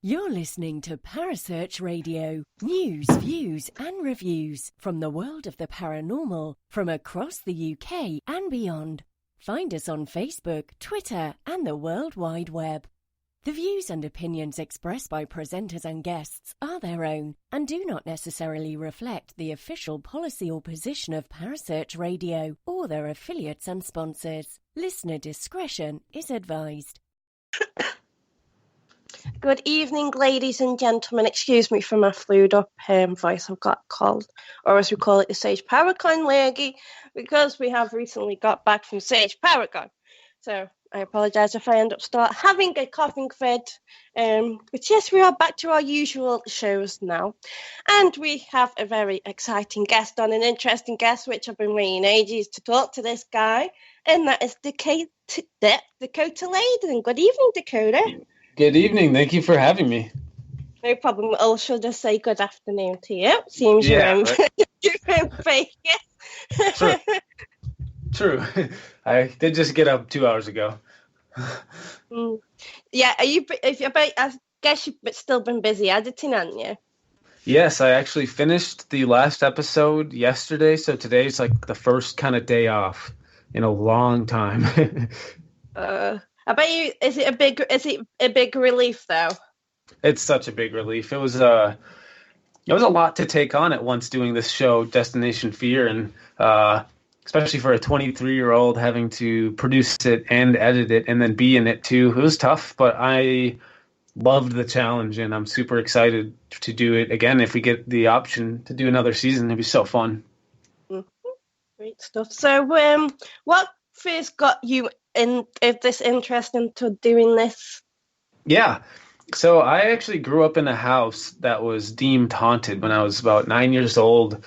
You're listening to Parasearch Radio. News, views and reviews from the world of the paranormal from across the UK and beyond. Find us on Facebook, Twitter and the World Wide Web. The views and opinions expressed by presenters and guests are their own and do not necessarily reflect the official policy or position of Parasearch Radio or their affiliates and sponsors. Listener discretion is advised. Good evening, ladies and gentlemen. Excuse me for my flued up voice. I've got a cold, or as we call it, the Sage Paracon lurgy, because we have recently got back from Sage Paracon. So I apologise if I end up having a coughing fit. But yes, we are back to our usual shows now. And we have a very exciting guest on, an interesting guest, which I've been waiting ages to talk to this guy. And that is Dakota Laden. Good evening, Dakota. Good evening. Thank you for having me. No problem. I'll just say good afternoon to you. Seems you're in Vegas. True. I did just get up 2 hours ago. Yeah. I guess you've still been busy editing, haven't you? Yes, I actually finished the last episode yesterday, so today's like the first kind of day off in a long time. I bet you. Is it a big relief though? It's such a big relief. It was a lot to take on at once doing this show, Destination Fear, and especially for a 23-year-old having to produce it and edit it and then be in it too. It was tough, but I loved the challenge and I'm super excited to do it again. If we get the option to do another season, it'd be so fun. Mm-hmm. Great stuff. So, what first got you this interest into doing this? Yeah. So I actually grew up in a house that was deemed haunted when I was about 9 years old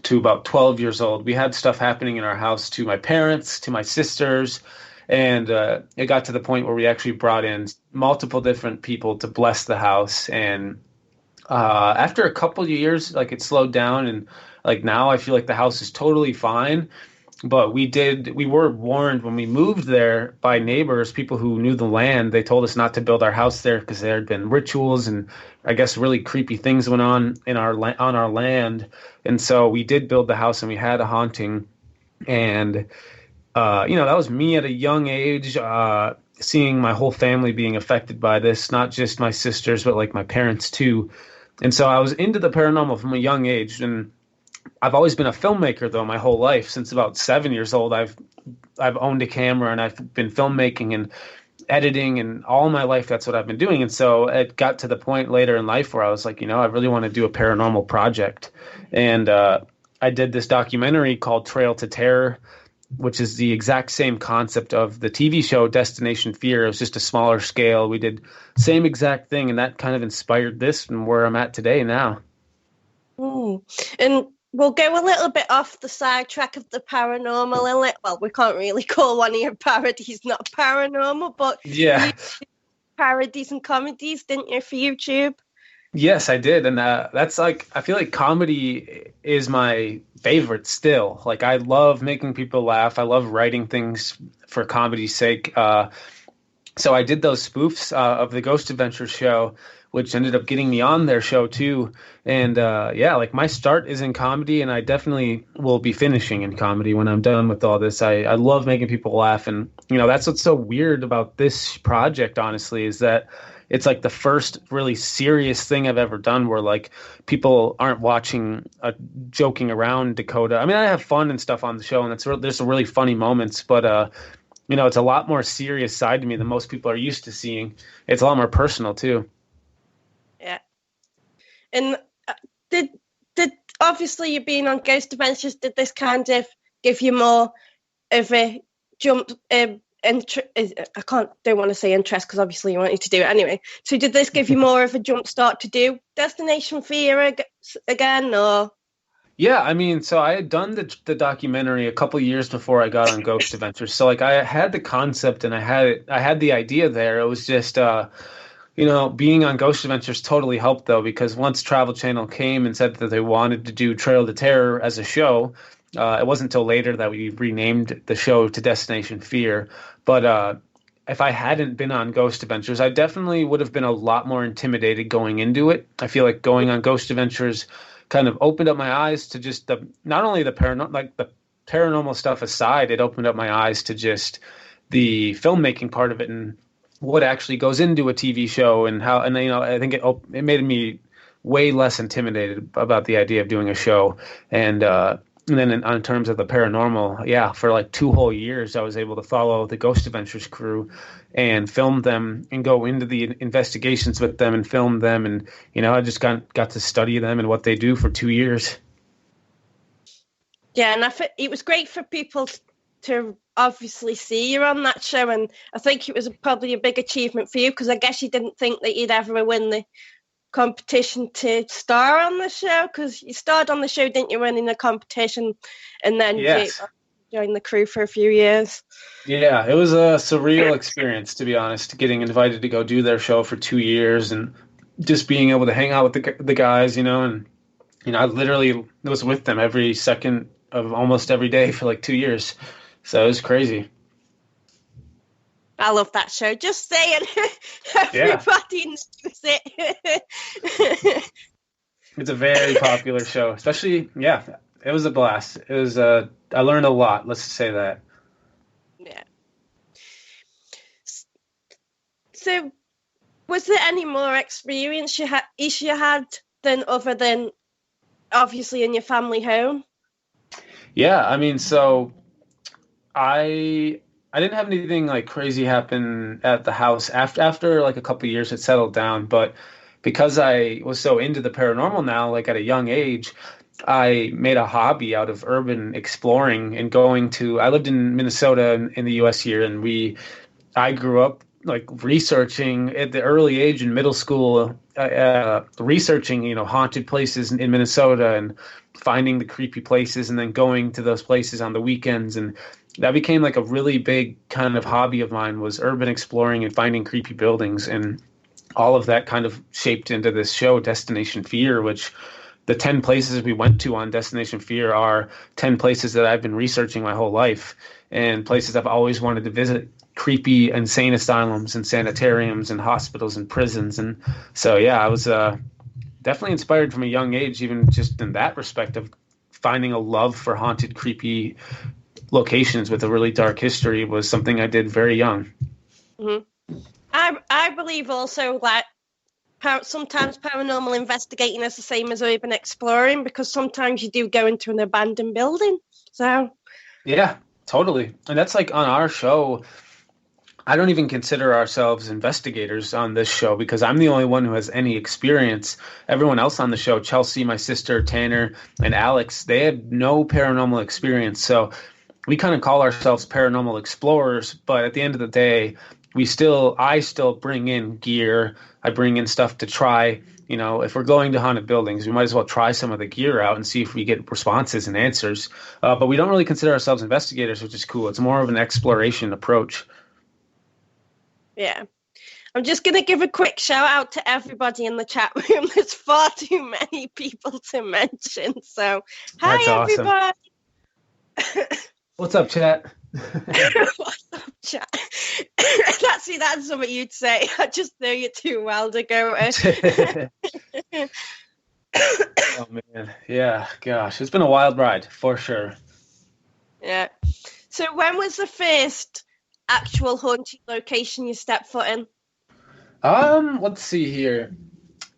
to about 12 years old. We had stuff happening in our house to my parents, to my sisters, and it got to the point where we actually brought in multiple different people to bless the house. And after a couple of years, like it slowed down, and like now I feel like the house is totally fine. But we were warned when we moved there by neighbors, people who knew the land. They told us not to build our house there because there had been rituals and I guess really creepy things went on on our land. And so we did build the house and we had a haunting. And, that was me at a young age, seeing my whole family being affected by this, not just my sisters, but like my parents too. And so I was into the paranormal from a young age. And I've always been a filmmaker, though, my whole life. Since about 7 years old, I've owned a camera and I've been filmmaking and editing, and all my life that's what I've been doing. And so it got to the point later in life where I was like, I really want to do a paranormal project. And I did this documentary called Trail to Terror, which is the exact same concept of the TV show Destination Fear. It was just a smaller scale. We did same exact thing, and that kind of inspired this and where I'm at today now. And we'll go a little bit off the sidetrack of the paranormal. Well, we can't really call one of your parodies not paranormal, but yeah, you did parodies and comedies, didn't you, for YouTube? Yes, I did. And that's like, I feel like comedy is my favorite still. Like, I love making people laugh. I love writing things for comedy's sake. So I did those spoofs of the Ghost Adventures show, which ended up getting me on their show too. And like my start is in comedy, and I definitely will be finishing in comedy when I'm done with all this. I love making people laugh. And, that's what's so weird about this project, honestly, is that it's like the first really serious thing I've ever done where like people aren't watching joking around Dakota. I mean, I have fun and stuff on the show, and there's some really funny moments, but it's a lot more serious side to me than most people are used to seeing. It's a lot more personal too. Yeah. And did obviously you being on Ghost Adventures, did this kind of give you more of a jump? Don't want to say interest because obviously you wanted to do it anyway. So did this give you more of a jump start to do Destination Fear again, or? Yeah, I mean, so I had done the documentary a couple of years before I got on Ghost Adventures. So like I had the concept and I had the idea there. It was just being on Ghost Adventures totally helped though, because once Travel Channel came and said that they wanted to do Trail to Terror as a show, it wasn't until later that we renamed the show to Destination Fear. But if I hadn't been on Ghost Adventures, I definitely would have been a lot more intimidated going into it. I feel like going on Ghost Adventures kind of opened up my eyes to just not only the paranormal stuff aside, it opened up my eyes to just the filmmaking part of it and what actually goes into a TV show and how, and I think it made me way less intimidated about the idea of doing a show. And then in terms of the paranormal, yeah, for like 2 whole years, I was able to follow the Ghost Adventures crew and film them and go into the investigations with them and film them. And, I just got to study them and what they do for 2 years. Yeah, and it was great for people to obviously see you on that show. And I think it was probably a big achievement for you because I guess you didn't think that you'd ever win the competition to star on the show, because you starred on the show, didn't you, winning the competition, and then yes. you joined the crew for a few years. Yeah, it was a surreal experience, to be honest, getting invited to go do their show for 2 years and just being able to hang out with the guys, and I literally was with them every second of almost every day for like 2 years. So it was crazy. I love that show. Just saying, everybody knows it. It's a very popular show, especially, it was a blast. It was, I learned a lot. Let's say that. Yeah. So, was there any more experience you had than other than obviously in your family home? Yeah, I mean, so I didn't have anything like crazy happen at the house after like a couple of years it settled down, but because I was so into the paranormal now, like at a young age, I made a hobby out of urban exploring and I lived in Minnesota in the US here, and I grew up like researching at the early age in middle school, researching, haunted places in Minnesota and finding the creepy places and then going to those places on the weekends. And that became like a really big kind of hobby of mine, was urban exploring and finding creepy buildings. And all of that kind of shaped into this show, Destination Fear, which the 10 places we went to on Destination Fear are 10 places that I've been researching my whole life and places I've always wanted to visit, creepy insane asylums and sanitariums and hospitals and prisons. And so, yeah, I was definitely inspired from a young age, even just in that respect of finding a love for haunted, creepy locations with a really dark history was something I did very young. Mm-hmm. I believe also that sometimes paranormal investigating is the same as urban exploring, because sometimes you do go into an abandoned building. So yeah, totally. And that's like on our show, I don't even consider ourselves investigators on this show because I'm the only one who has any experience. Everyone else on the show, Chelsea, my sister, Tanner, and Alex, they had no paranormal experience. So we kind of call ourselves paranormal explorers, but at the end of the day, I still bring in gear. I bring in stuff to try. If we're going to haunted buildings, we might as well try some of the gear out and see if we get responses and answers. But we don't really consider ourselves investigators, which is cool. It's more of an exploration approach. Yeah. I'm just going to give a quick shout out to everybody in the chat room. There's far too many people to mention. So, hi, that's awesome. Everybody. What's up, chat? What's up, chat? That's something you'd say. I just know you too well to go. Oh, man. Yeah, gosh. It's been a wild ride, for sure. Yeah. So when was the first actual haunted location you stepped foot in? Let's see here.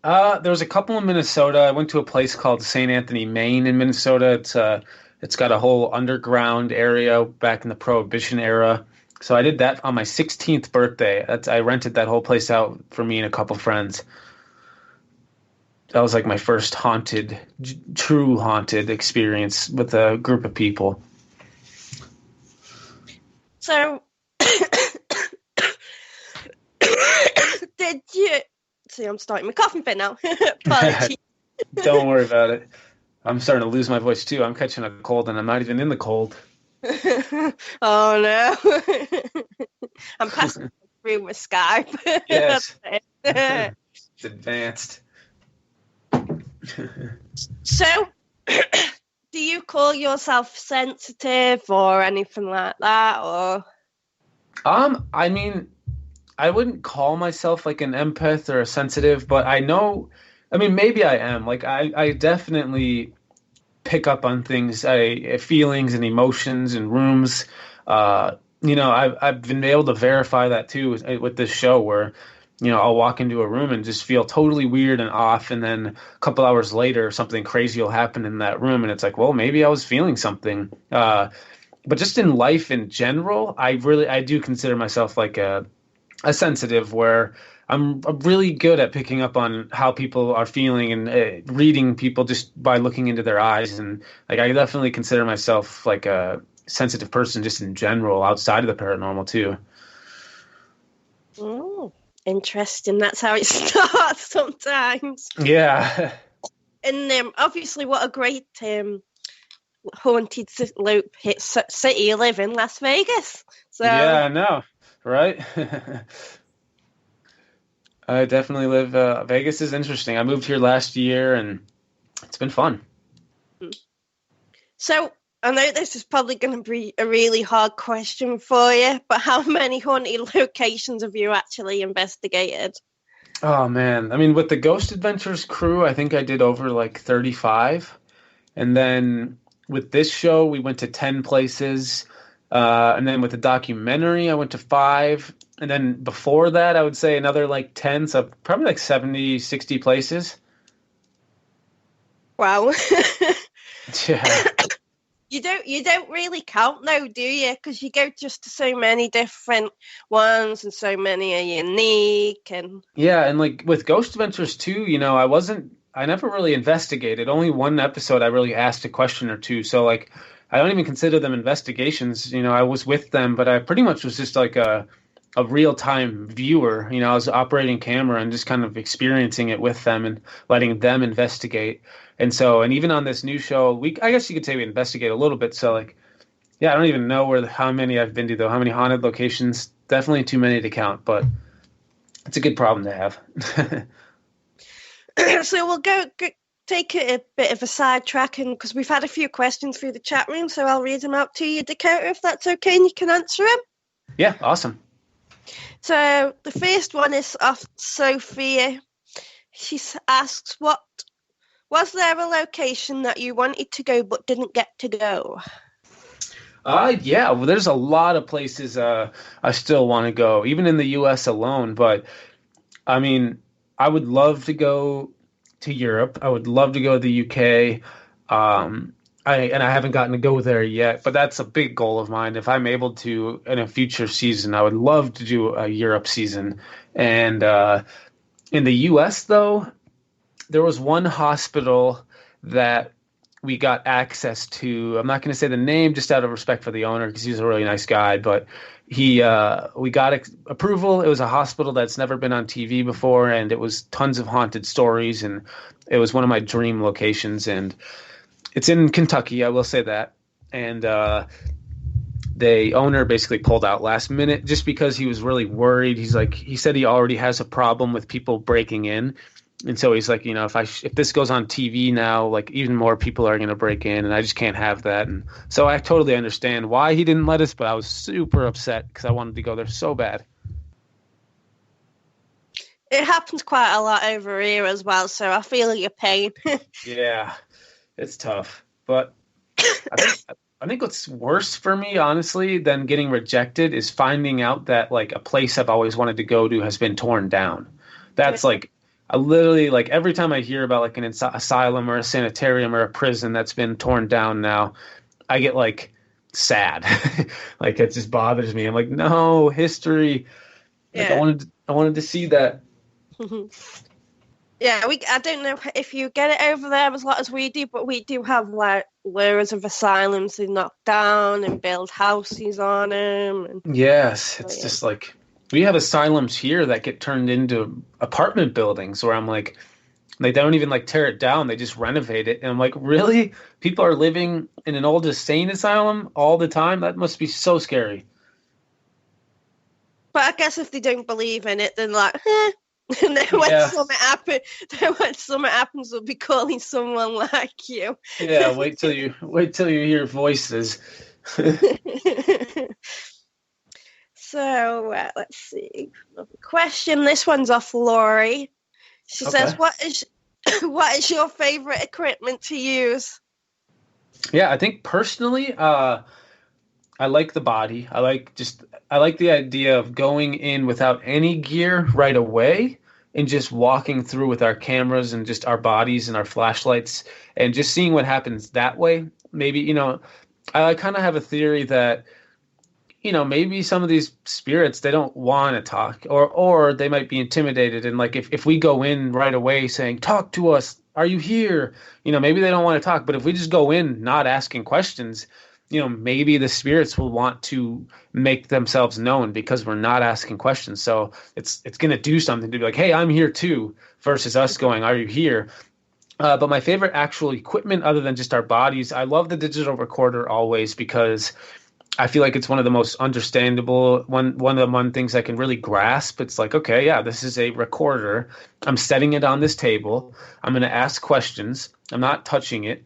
There was a couple in Minnesota. I went to a place called St. Anthony, Maine in Minnesota. It's got a whole underground area back in the Prohibition era. So I did that on my 16th birthday. I rented that whole place out for me and a couple friends. That was like my first true haunted experience with a group of people. So, did you... See, I'm starting my coughing fit now. Apologies. Don't worry about it. I'm starting to lose my voice too. I'm catching a cold and I'm not even in the cold. Oh no. I'm passing through with Skype. Yes. It's advanced. So, do you call yourself sensitive or anything like that, or? I mean, I wouldn't call myself like an empath or a sensitive, but I know, I mean, maybe I am. Like I definitely pick up on things, feelings and emotions in rooms. I've been able to verify that too with this show where, I'll walk into a room and just feel totally weird and off, and then a couple hours later, something crazy will happen in that room, and it's like, well, maybe I was feeling something. But just in life in general, I do consider myself like a sensitive, where I'm really good at picking up on how people are feeling and reading people just by looking into their eyes. And like, I definitely consider myself like a sensitive person just in general outside of the paranormal too. Oh, interesting. That's how it starts sometimes. Yeah. And obviously, what a great haunted city you live in, Las Vegas. So yeah, I know, right? I definitely live. Vegas is interesting. I moved here last year, and it's been fun. So I know this is probably going to be a really hard question for you, but how many haunted locations have you actually investigated? Oh man, I mean, with the Ghost Adventures crew, I think I did over like 35, and then with this show, we went to 10 places, and then with the documentary, I went to 5. And then before that, I would say another like 10, so probably like 70, 60 places. Wow. Yeah. You don't really count though, do you? Because you go just to so many different ones, and so many are unique. And Yeah, and like with Ghost Adventures too, I never really investigated. Only one episode I really asked a question or two. So like, I don't even consider them investigations. I was with them, but I pretty much was just like a real-time viewer. I was operating camera and just kind of experiencing it with them and letting them investigate. And even on this new show, I guess you could say we investigate a little bit. So like, yeah, I don't even know how many I've been to though, how many haunted locations. Definitely too many to count, but it's a good problem to have. So we'll go take a bit of a sidetrack, and because we've had a few questions through the chat room, so I'll read them out to you, Dakota, if that's okay, and you can answer them. Yeah, awesome. So the first one is off Sophia. She asks, was there a location that you wanted to go but didn't get to go? Yeah, well, there's a lot of places I still want to go, even in the U.S. alone. But I mean, I would love to go to Europe. I would love to go to the U.K. I haven't gotten to go there yet, but that's a big goal of mine. If I'm able to, in a future season, I would love to do a Europe season. And in the U.S., though, there was one hospital that we got access to. I'm not going to say the name just out of respect for the owner because he's a really nice guy, but we got approval. It was a hospital that's never been on TV before, and it was tons of haunted stories, and it was one of my dream locations. And it's in Kentucky, I will say that. And the owner basically pulled out last minute just because he was really worried. He said he already has a problem with people breaking in. And so he's like, if this goes on TV now, like even more people are going to break in, and I just can't have that. And so I totally understand why he didn't let us, but I was super upset because I wanted to go there so bad. It happens quite a lot over here as well, so I feel your pain. Yeah, it's tough. But I think what's worse for me, honestly, than getting rejected is finding out that like a place I've always wanted to go to has been torn down. That's like, I literally, like, every time I hear about like an asylum or a sanitarium or a prison that's been torn down now, I get like sad. Like, it just bothers me. I'm like, no, history. Like, Yeah. I wanted to see that. Yeah, I don't know if you get it over there as lot as we do, but we do have like loads of asylums they knock down and build houses on them. And, yes, it's just like, we have asylums here that get turned into apartment buildings where I'm like, they don't even like tear it down. They just renovate it. And I'm like, really? People are living in an old insane asylum all the time? That must be so scary. But I guess if they don't believe in it, then like, and then when something happens, they'll be calling someone like you. Yeah, wait till you hear voices. Let's see. Another question. This one's off Lori. She says, what is your favorite equipment to use? Yeah, I think personally, I like the body. I like the idea of going in without any gear right away and just walking through with our cameras and just our bodies and our flashlights and just seeing what happens that way. Maybe, I kind of have a theory that, maybe some of these spirits, they don't want to talk or they might be intimidated. And like, if we go in right away saying, talk to us, are you here? Maybe they don't want to talk, but if we just go in not asking questions, maybe the spirits will want to make themselves known because we're not asking questions. So it's going to do something to be like, hey, I'm here too, versus us going, are you here? But my favorite actual equipment other than just our bodies, I love the digital recorder always because I feel like it's one of the most understandable, one of the things I can really grasp. It's like, okay, yeah, this is a recorder. I'm setting it on this table. I'm going to ask questions. I'm not touching it.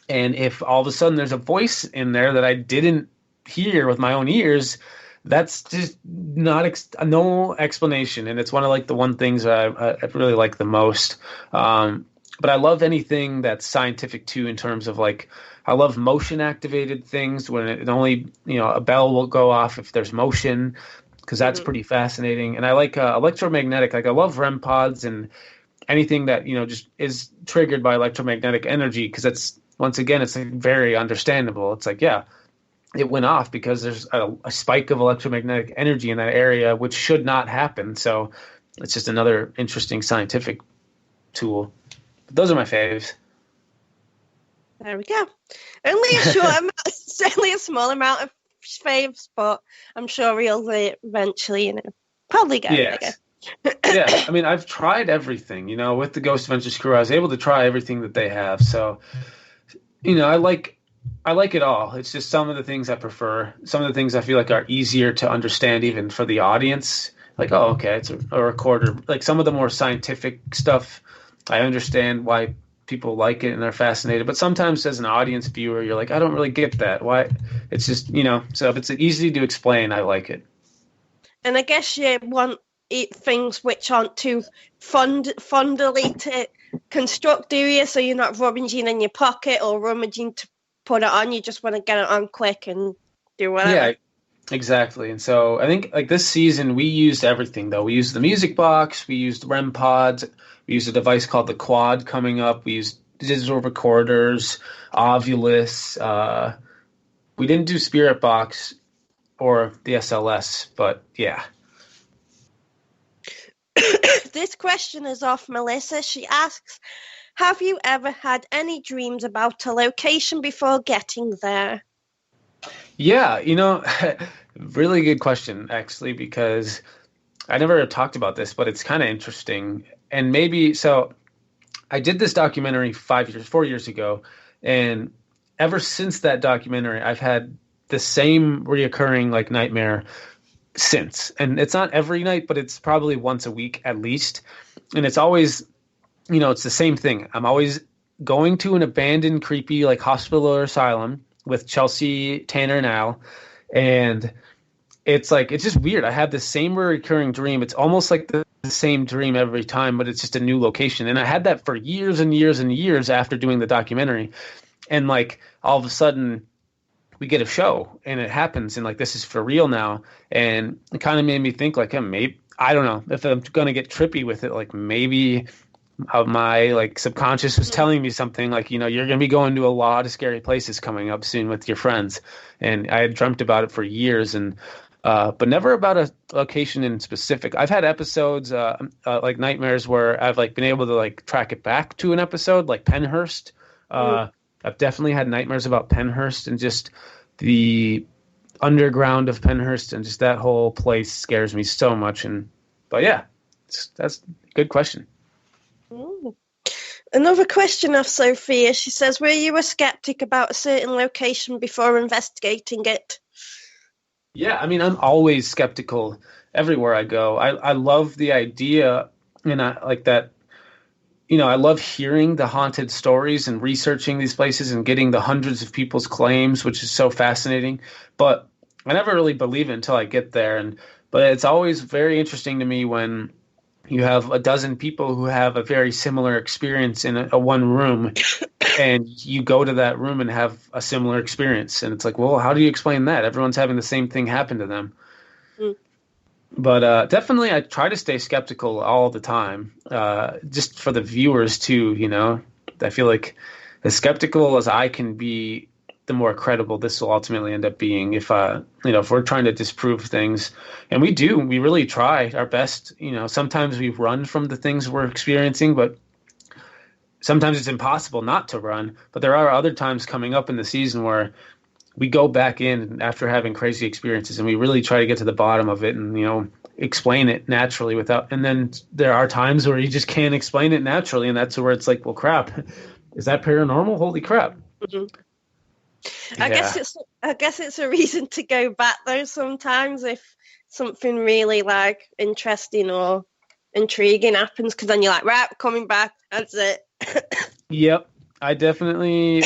And if all of a sudden there's a voice in there that I didn't hear with my own ears, that's just no explanation. And it's one of like the one things that I really like the most. But I love anything that's scientific too, in terms of like, I love motion activated things when it only, a bell will go off if there's motion, because that's pretty fascinating. And I like electromagnetic, like I love REM pods and anything that, just is triggered by electromagnetic energy, because it's, once again, it's like very understandable. It's like, yeah, it went off because there's a spike of electromagnetic energy in that area, which should not happen. So it's just another interesting scientific tool. But those are my faves. There we go. Only a short amount, certainly a small amount of faves, but I'm sure we'll eventually, probably get bigger. Yeah, I mean, I've tried everything, with the Ghost Adventures crew. I was able to try everything that they have. So, I like it all. It's just some of the things I prefer. Some of the things I feel like are easier to understand even for the audience. Like, oh, okay, it's a recorder. Like some of the more scientific stuff, I understand why people like it and they're fascinated. But sometimes as an audience viewer, you're like, I don't really get that. Why? It's just, so if it's easy to explain, I like it. And I guess you want things which aren't too fondly to construct, do you? So you're not rummaging in your pocket or rummaging to put it on. You just want to get it on quick and do whatever. Yeah, exactly. And so I think like this season we used everything though. We used the music box, we used REM pods, we used a device called the Quad coming up, we used digital recorders, Ovilus. We didn't do Spirit Box or the SLS, but yeah. This question is off Melissa. She asks, have you ever had any dreams about a location before getting there? Yeah, really good question, actually, because I never talked about this, but it's kind of interesting. And maybe, so I did this documentary 4 years ago, and ever since that documentary, I've had the same reoccurring like nightmare since. And it's not every night, but it's probably once a week at least. And it's always, it's the same thing. I'm always going to an abandoned, creepy like hospital or asylum with Chelsea, Tanner, and Al. And it's like, it's just weird. I have the same recurring dream. It's almost like the same dream every time, but it's just a new location. And I had that for years and years and years after doing the documentary. And like all of a sudden we get a show and it happens, and like this is for real now. And it kind of made me think like, maybe, I don't know if I'm going to get trippy with it. Like maybe my like subconscious was telling me something like, you're going to be going to a lot of scary places coming up soon with your friends. And I had dreamt about it for years, and but never about a location in specific. I've had episodes like nightmares where I've like been able to like track it back to an episode like Penhurst. I've definitely had nightmares about Penhurst and just the underground of Penhurst, and just that whole place scares me so much. But yeah, that's a good question. Ooh. Another question of Sophia. She says, were you a skeptic about a certain location before investigating it? Yeah, I mean, I'm always skeptical everywhere I go. I love the idea, and I like that. I love hearing the haunted stories and researching these places and getting the hundreds of people's claims, which is so fascinating. But I never really believe it until I get there. But it's always very interesting to me when you have a dozen people who have a very similar experience in a one room, and you go to that room and have a similar experience. And it's like, well, how do you explain that? Everyone's having the same thing happen to them. Mm. But definitely I try to stay skeptical all the time, just for the viewers too, you know. I feel like as skeptical as I can be, the more credible this will ultimately end up being. If we're trying to disprove things, and we really try our best. You know, sometimes we run from the things we're experiencing, but sometimes it's impossible not to run. But there are other times coming up in the season where we go back in after having crazy experiences, and we really try to get to the bottom of it and, you know, explain it naturally without. And then there are times where you just can't explain it naturally, and that's where it's like, well, crap, is that paranormal? Holy crap! Mm-hmm. I guess it's a reason to go back though sometimes if something really like interesting or intriguing happens, because then you're like, right, coming back, that's it. Yep, I definitely,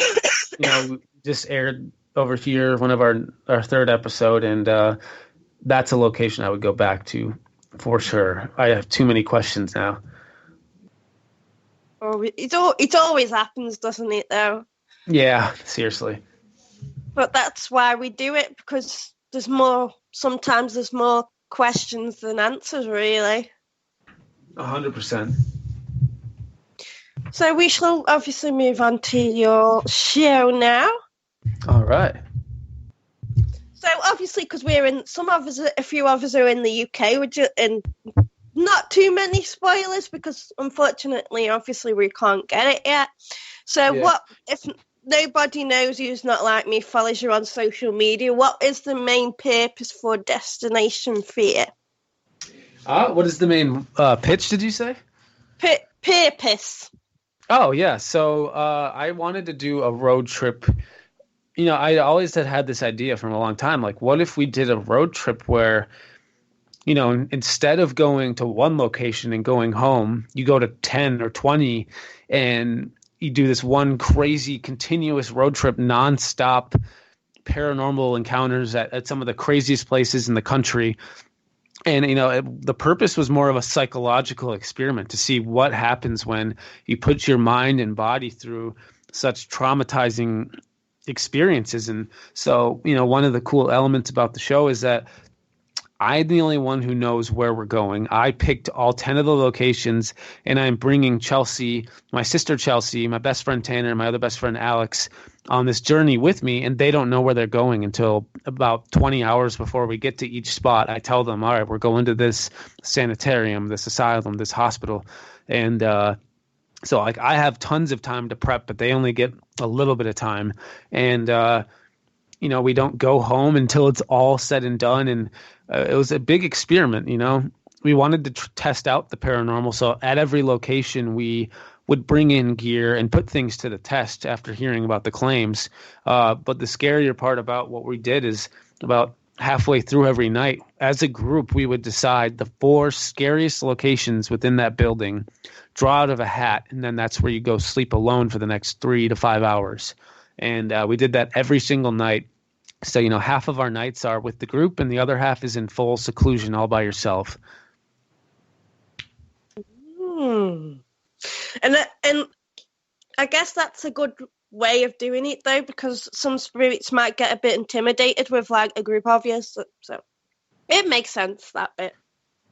just aired over here one of our third episode, and that's a location I would go back to for sure. I have too many questions now. Oh, it always happens, doesn't it? Though. Yeah, seriously. But that's why we do it, because sometimes there's more questions than answers, really. 100%. So we shall obviously move on to your show now. All right. So obviously, because a few of us are in the UK, and not too many spoilers, because unfortunately, obviously, we can't get it yet. So What if nobody knows who's not like me, follows you on social media? What is the main purpose for Destination Fear? What is the main pitch, did you say? Purpose. Oh, yeah. So I wanted to do a road trip. You know, I always had this idea from a long time. Like, what if we did a road trip where, you know, instead of going to one location and going home, you go to 10 or 20 and you do this one crazy continuous road trip, nonstop paranormal encounters at some of the craziest places in the country. And, you know, the purpose was more of a psychological experiment to see what happens when you put your mind and body through such traumatizing experiences. And so, you know, one of the cool elements about the show is that I'm the only one who knows where we're going. I picked all 10 of the locations, and I'm bringing Chelsea, my sister Chelsea, my best friend Tanner, and my other best friend Alex on this journey with me, and they don't know where they're going until about 20 hours before we get to each spot. I tell them, all right, we're going to this sanitarium, this asylum, this hospital. And so like I have tons of time to prep, but they only get a little bit of time. And, you know, we don't go home until it's all said and done. And it was a big experiment, you know. We wanted to test out the paranormal. So at every location, we would bring in gear and put things to the test after hearing about the claims. But the scarier part about what we did is about halfway through every night, as a group, we would decide the 4 scariest locations within that building, draw out of a hat, and then that's where you go sleep alone for the next 3 to 5 hours. And we did that every single night. So, you know, half of our nights are with the group and the other half is in full seclusion all by yourself. And I guess that's a good way of doing it, though, because some spirits might get a bit intimidated with, like, a group of you. So it makes sense, that bit.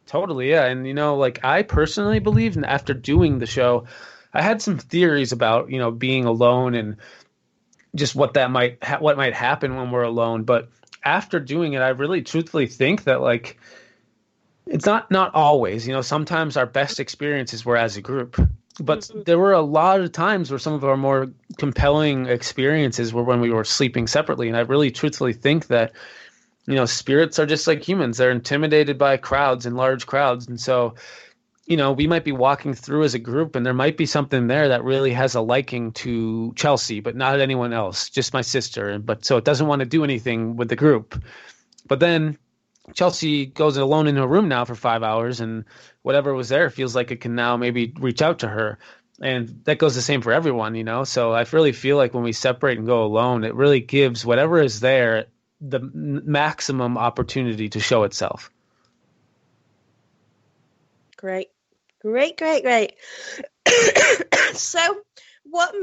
Totally, yeah. And, you know, like, I personally believe, and after doing the show, I had some theories about, you know, being alone and just what might happen when we're alone. But after doing it, I really truthfully think that, like, it's not always, you know, sometimes our best experiences were as a group, but there were a lot of times where some of our more compelling experiences were when we were sleeping separately. And I really truthfully think that, you know, spirits are just like humans. They're intimidated by crowds and large crowds. And so, you know, we might be walking through as a group and there might be something there that really has a liking to Chelsea, but not anyone else, just my sister. But so it doesn't want to do anything with the group. But then Chelsea goes alone in her room now for 5 hours, and whatever was there feels like it can now maybe reach out to her. And that goes the same for everyone, you know? So I really feel like when we separate and go alone, it really gives whatever is there the maximum opportunity to show itself. Great. So, what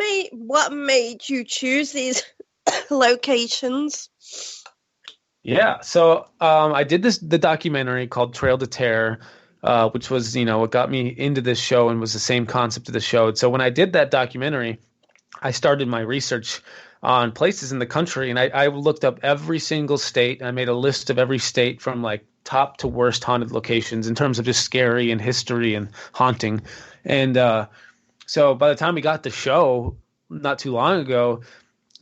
made you choose these locations? Yeah, so I did the documentary called Trail to Terror, which was, what got me into this show and was the same concept of the show. And so when I did that documentary, I started my research on places in the country, and I looked up every single state. I made a list of every state from like top to worst haunted locations in terms of just scary and history and haunting. And so by the time we got the show not too long ago,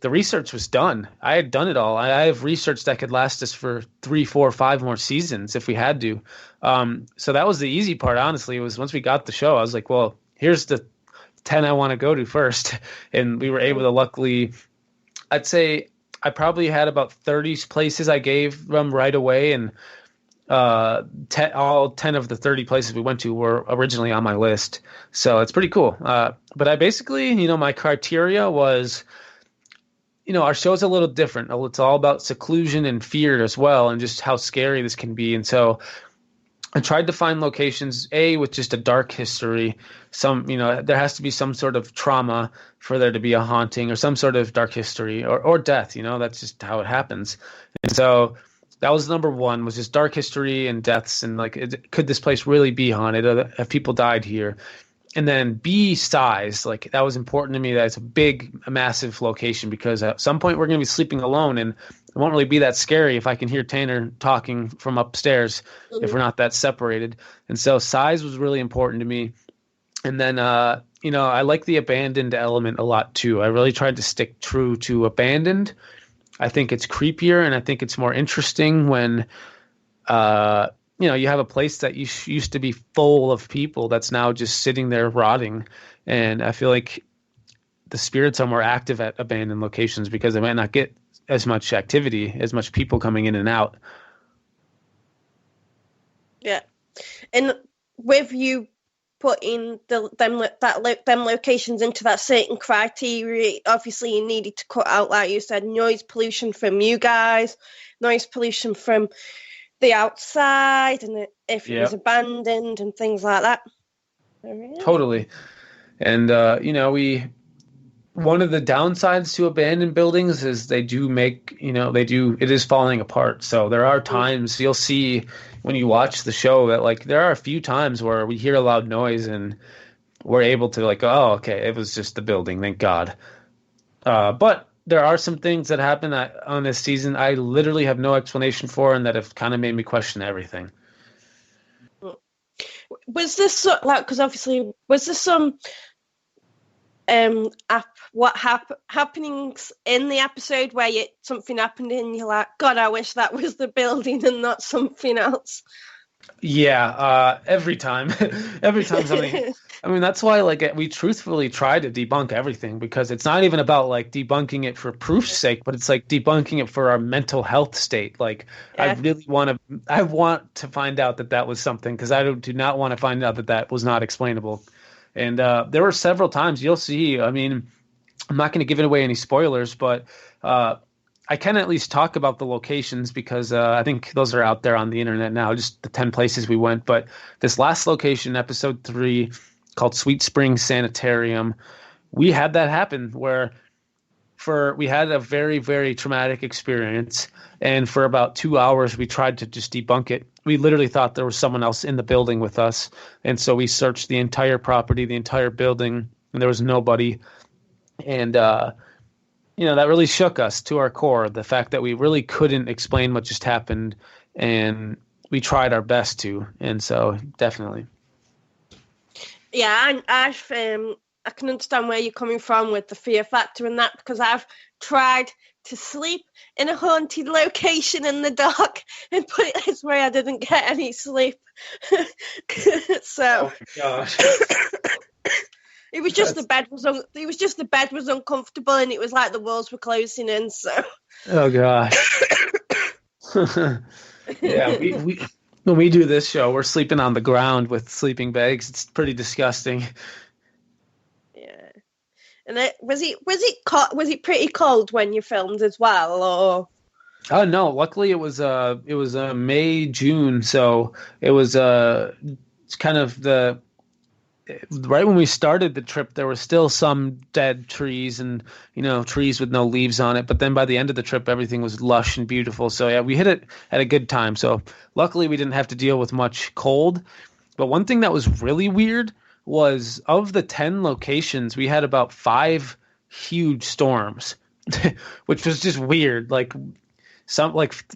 the research was done. I had done it all. I have research that could last us for 3, 4, 5 more seasons if we had to. So that was the easy part, honestly. Was once we got the show, I was like, well, here's the 10 I want to go to first. And we were able to, luckily, I'd say I probably had about 30 places I gave them right away. And all 10 of the 30 places we went to were originally on my list. So it's pretty cool. But I basically, my criteria was, our show's a little different. It's all about seclusion and fear as well, and just how scary this can be. And so I tried to find locations, with just a dark history. There has to be some sort of trauma for there to be a haunting, or some sort of dark history or death. That's just how it happens. And so that was number one, was just dark history and deaths. And could this place really be haunted? Have people died here? And then B, size. That was important to me, that it's a massive location, because at some point we're going to be sleeping alone, and it won't really be that scary if I can hear Tanner talking from upstairs, if we're not that separated. And so size was really important to me. And then, I like the abandoned element a lot too. I really tried to stick true to abandoned. I think it's creepier, and I think it's more interesting when, you have a place that used to be full of people that's now just sitting there rotting. And I feel like the spirits are more active at abandoned locations because they might not get as much activity, as much people coming in and out. Yeah. And with you putting them locations into that certain criteria, obviously you needed to cut out, like you said, noise pollution from you guys, noise pollution from the outside, and if it was abandoned and things like that. Totally. And one of the downsides to abandoned buildings is it is falling apart. So there are times you'll see when you watch the show that there are a few times where we hear a loud noise and we're able to oh, okay, it was just the building, thank God. But there are some things that happen on this season I literally have no explanation for, and that have kind of made me question everything. Was this because obviously was there some happenings in the episode where something happened and you're like, God, I wish that was the building and not something else? Yeah, every time something. That's why we truthfully try to debunk everything, because it's not even about debunking it for proof's sake, but it's debunking it for our mental health state. I really want to find out that was something, because I do not want to find out that was not explainable. And there were several times you'll see. I'm not going to give away any spoilers, but I can at least talk about the locations, because I think those are out there on the internet now, just the 10 places we went. But this last location, episode 3, called Sweet Spring Sanitarium, we had that happen where we had a very, very traumatic experience. And for about 2 hours, we tried to just debunk it. We literally thought there was someone else in the building with us. And so we searched the entire property, the entire building, and there was nobody. And, that really shook us to our core, the fact that we really couldn't explain what just happened, and we tried our best to. And so definitely. Yeah, I can understand where you're coming from with the fear factor and that, because I've tried to sleep in a haunted location in the dark, and put it this way, I didn't get any sleep. So, oh my gosh. It was just the bed was uncomfortable, and it was like the walls were closing in. So. Oh gosh. Yeah, we when we do this show, we're sleeping on the ground with sleeping bags. It's pretty disgusting. Yeah, and was it pretty cold when you filmed as well, or? Oh no, luckily it was May, June, so it was it's kind of the right when we started the trip, there were still some dead trees and trees with no leaves on it. But then by the end of the trip, everything was lush and beautiful. So yeah, we hit it at a good time. So luckily, we didn't have to deal with much cold. But one thing that was really weird was of the 10 locations, we had about 5 huge storms, which was just weird. Like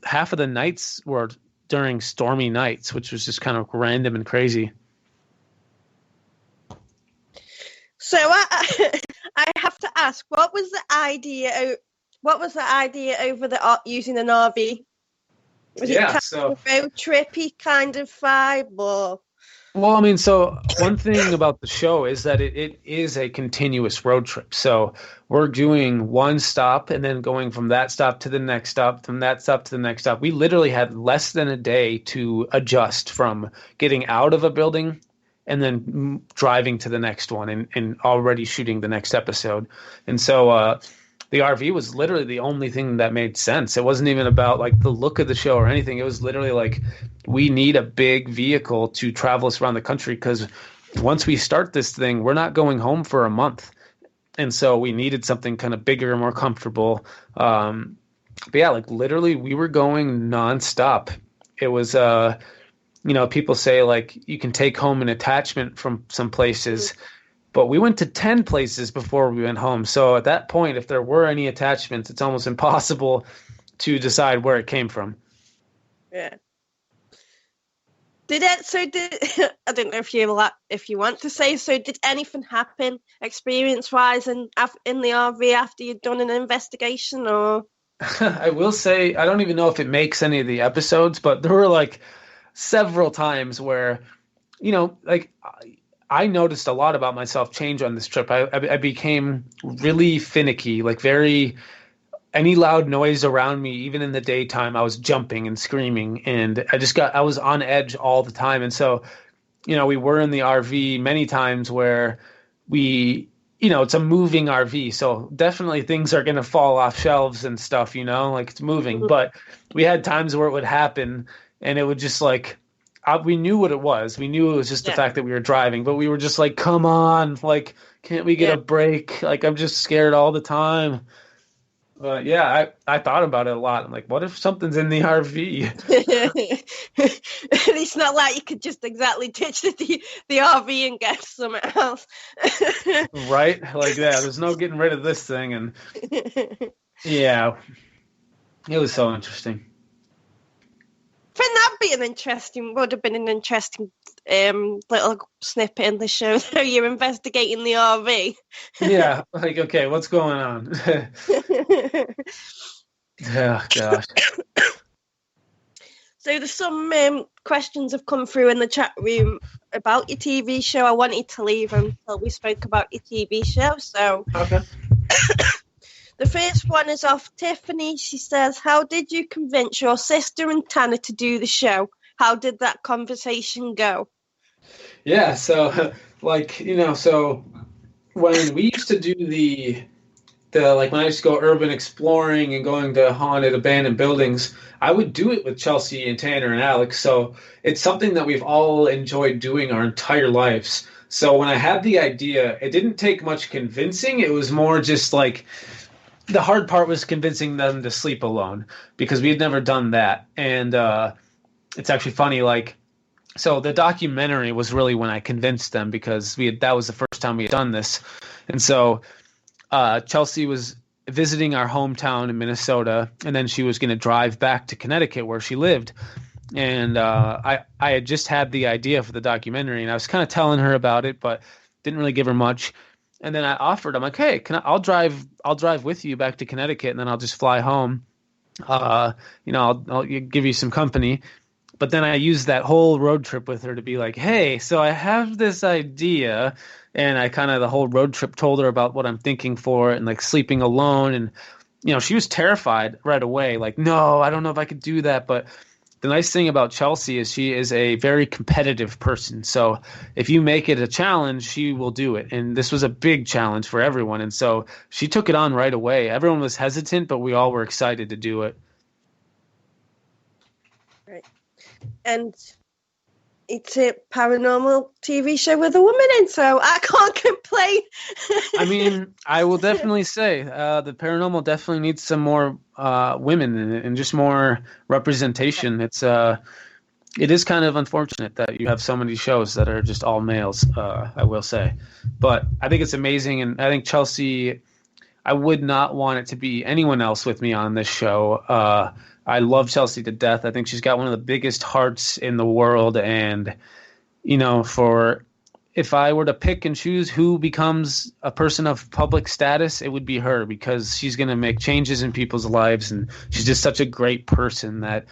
half of the nights were during stormy nights, which was just kind of random and crazy. So I have to ask, what was the idea? What was the idea over using an RV? Was it kind of a road trippy kind of vibe, or? Well, I mean, so one thing about the show is that it is a continuous road trip. So we're doing one stop and then going from that stop to the next stop, from that stop to the next stop. We literally had less than a day to adjust from getting out of a building and then driving to the next one and already shooting the next episode. And so the RV was literally the only thing that made sense. It wasn't even about like the look of the show or anything. It was literally like, we need a big vehicle to travel us around the country, because once we start this thing, we're not going home for a month. And so we needed something kind of bigger and more comfortable. But yeah, like literally we were going nonstop. It was, people say like you can take home an attachment from some places, but we went to 10 places before we went home. So at that point, if there were any attachments, it's almost impossible to decide where it came from. Yeah. I don't know if you want to say, so did anything happen experience-wise in the RV after you'd done an investigation, or? I will say, I don't even know if it makes any of the episodes, but there were like several times where, I noticed a lot about myself change on this trip. I became really finicky, like any loud noise around me, even in the daytime, I was jumping and screaming, and I was on edge all the time. And so, we were in the RV many times where it's a moving RV. So definitely things are going to fall off shelves and stuff, like it's moving. But we had times where it would happen and it would just like, we knew what it was. We knew it was just the fact that we were driving, but we were just like, come on, like, can't we get a break? Like, I'm just scared all the time. But yeah, I thought about it a lot. I'm like, what if something's in the RV? It's not like you could just exactly ditch the RV and get something else. Right? Like, yeah, there's no getting rid of this thing. And yeah, it was so interesting. I think would have been an interesting little snippet in the show. So you're investigating the RV. Yeah, like, okay, what's going on? Oh, gosh. So there's some questions have come through in the chat room about your TV show. I wanted to leave them until we spoke about your TV show. So okay. The first one is off Tiffany. She says, how did you convince your sister and Tanner to do the show? How did that conversation go? Yeah, so so when we used to do the when I used to go urban exploring and going to haunted abandoned buildings, I would do it with Chelsea and Tanner and Alex. So it's something that we've all enjoyed doing our entire lives. So when I had the idea, it didn't take much convincing. It was more just like, the hard part was convincing them to sleep alone, because we had never done that. And it's actually funny, so the documentary was really when I convinced them, because that was the first time we had done this. And so Chelsea was visiting our hometown in Minnesota, and then she was going to drive back to Connecticut where she lived. And I had just had the idea for the documentary, and I was kind of telling her about it, but didn't really give her much. And then I offered, I'm like, hey, I'll drive with you back to Connecticut, and then I'll just fly home. I'll give you some company. But then I used that whole road trip with her to be like, hey, so I have this idea. And I the whole road trip told her about what I'm thinking for it, and like sleeping alone. And, she was terrified right away. Like, no, I don't know if I could do that. But the nice thing about Chelsea is she is a very competitive person. So if you make it a challenge, she will do it. And this was a big challenge for everyone. And so she took it on right away. Everyone was hesitant, but we all were excited to do it. And it's a paranormal TV show with a woman in, so I can't complain. I mean, I will definitely say the paranormal definitely needs some more women in it and just more representation. It is kind of unfortunate that you have so many shows that are just all males, I will say. But I think it's amazing, and I think Chelsea, I would not want it to be anyone else with me on this show. I love Chelsea to death. I think she's got one of the biggest hearts in the world, and, you know, if I were to pick and choose who becomes a person of public status, it would be her, because she's going to make changes in people's lives, and she's just such a great person that,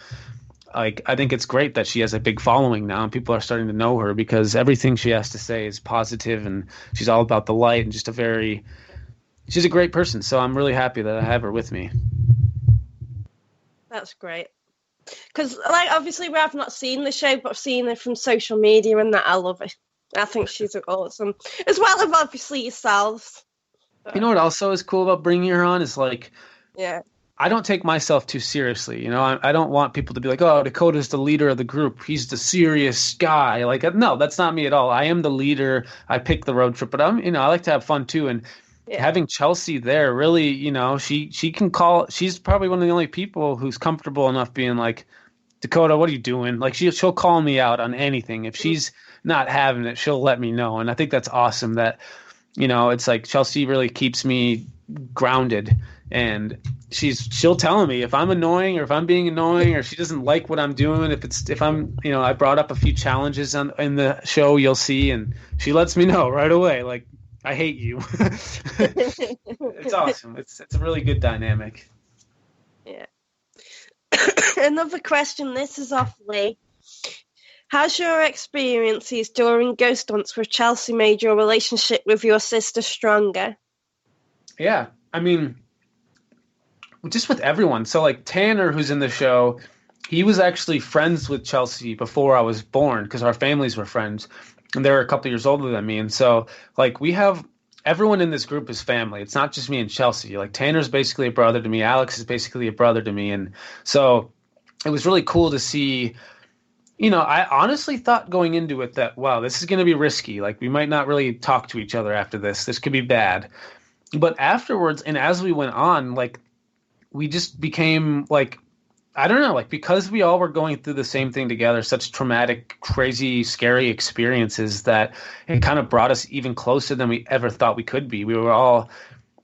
like, I think it's great that she has a big following now and people are starting to know her, because everything she has to say is positive and she's all about the light and just she's a great person. So I'm really happy that I have her with me. That's great. Because, like, obviously we have not seen the show, but I've seen it from social media, and that I love it. I think she's awesome. As well as, obviously, yourselves. You know what also is cool about bringing her on is, like, yeah, I don't take myself too seriously. You know, I don't want people to be like, oh, Dakota's the leader of the group. He's the serious guy. Like, no, that's not me at all. I am the leader. I pick the road trip, but I like to have fun too. And having Chelsea there, really, you know, she can call. She's probably one of the only people who's comfortable enough being like, Dakota, what are you doing? Like, she'll call me out on anything. If she's not having it, she'll let me know. And I think that's awesome that, you know, it's like Chelsea really keeps me grounded. And she'll tell me if I'm annoying or if I'm being annoying or she doesn't like what I'm doing. If I'm, you know, I brought up a few challenges in the show, you'll see, and she lets me know right away. Like, I hate you. It's awesome. It's a really good dynamic. Yeah. Another question. This is off Lee. How's your experiences during ghost hunts with Chelsea made your relationship with your sister stronger? Yeah, I mean, just with everyone. So, like, Tanner, who's in the show, he was actually friends with Chelsea before I was born because our families were friends, and they were a couple years older than me. And so, like, we have everyone in this group is family. It's not just me and Chelsea. Like, Tanner's basically a brother to me. Alex is basically a brother to me. And so it was really cool to see. You know, I honestly thought going into it that, wow, this is going to be risky. Like, we might not really talk to each other after this. This could be bad. But afterwards, and as we went on, like, we just became, like, I don't know, like, because we all were going through the same thing together, such traumatic, crazy, scary experiences, that it kind of brought us even closer than we ever thought we could be. We were all,